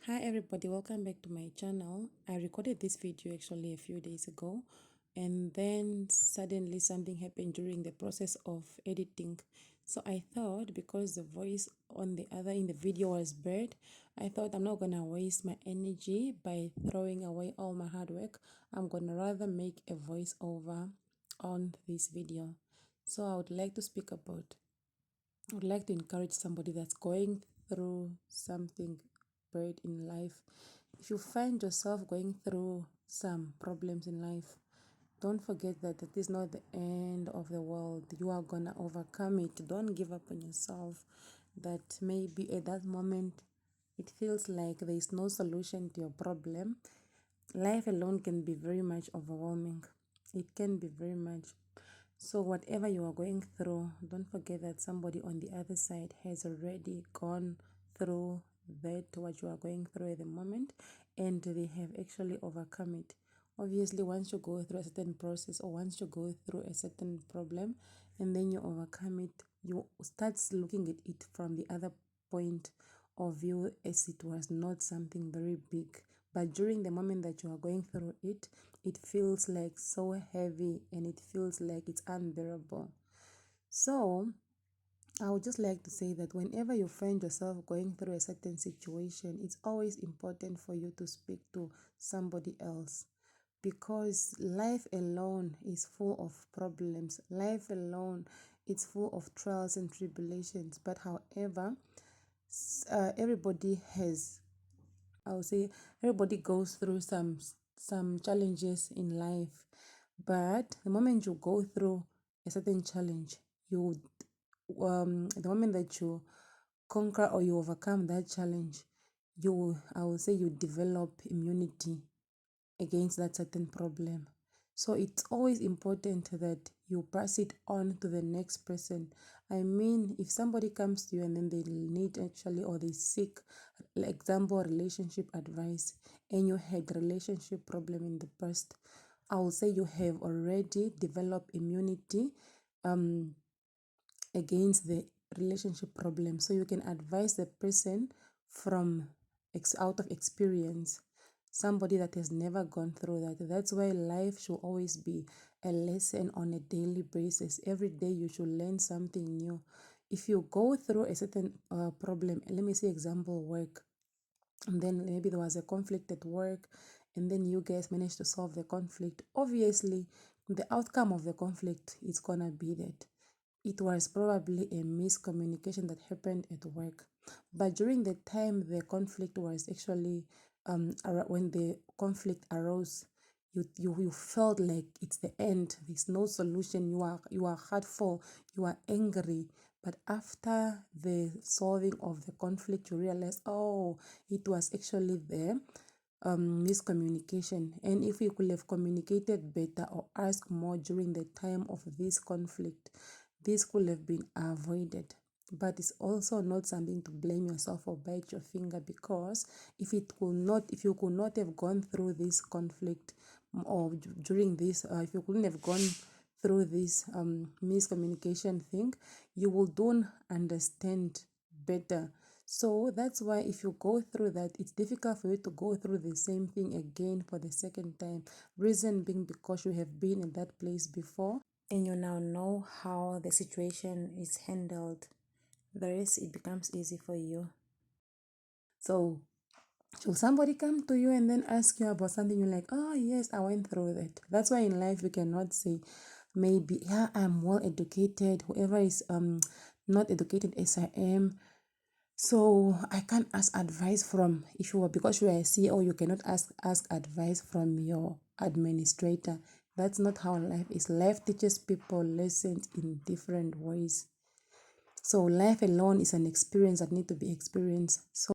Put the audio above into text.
Hi everybody, welcome back to my channel. I recorded this video actually a few days ago, and then suddenly something happened during the process of editing. So I thought, because the voice on the other in the video was bad, I thought I'm not gonna waste my energy by throwing away all my hard work. I'm gonna rather make a voiceover on this video. So I would like to speak about, I would like to encourage somebody that's going through something bad in life. If you find yourself going through some problems in life, don't forget that that is not the end of the world. You are gonna overcome it. Don't give up on yourself. That maybe at that moment it feels like there is no solution to your problem. Life alone can be very much overwhelming. It can be very much. So, whatever you are going through, don't forget that somebody on the other side has already gone through that, what you are going through at the moment, and they have actually overcome it. Obviously, once you go through a certain process, or once you go through a certain problem and then you overcome it, you start looking at it from the other point of view, as it was not something very big. But during the moment that you are going through it, it feels like so heavy and it feels like it's unbearable. So I would just like to say that whenever you find yourself going through a certain situation, it's always important for you to speak to somebody else, because life alone is full of problems. Life alone is full of trials and tribulations. But however, everybody has, I would say, everybody goes through some challenges in life. But the moment you go through a certain challenge, you the moment that you conquer or you overcome that challenge, I would say, you develop immunity against that certain problem. So it's always important that you pass it on to the next person. I mean, if somebody comes to you and then they need actually, or they seek, example, relationship advice, and you had relationship problem in the past, I will say you have already developed immunity against the relationship problem, so you can advise the person from out of experience, somebody that has never gone through that. That's why life should always be a lesson on a daily basis. Every day you should learn something new. If you go through a certain problem, let me say example, work, and then maybe there was a conflict at work, and then you guys managed to solve the conflict, obviously the outcome of the conflict is gonna be that it was probably a miscommunication that happened at work. But during the time the conflict was actually, when the conflict arose, you felt like it's the end. There's no solution. You are hurtful. You are angry. But after the solving of the conflict, you realize, oh, it was actually the miscommunication. And if you could have communicated better or asked more during the time of this conflict, this could have been avoided. But it's also not something to blame yourself or bite your finger, because if you could not have gone through this conflict, or during this, if you couldn't have gone through this miscommunication thing, you will don't understand better. So that's why if you go through that, it's difficult for you to go through the same thing again for the second time. Reason being, because you have been in that place before and you now know how the situation is handled. The rest, it becomes easy for you. So should somebody come to you and then ask you about something, you're like, oh yes, I went through that. That's why in life we cannot say, maybe, yeah, I'm well educated, whoever is not educated as I am, so I can't ask advice from, if you are, because you are a CEO, you cannot ask advice from your administrator. That's not how life is. Life teaches people lessons in different ways. So life alone is an experience that need to be experienced. So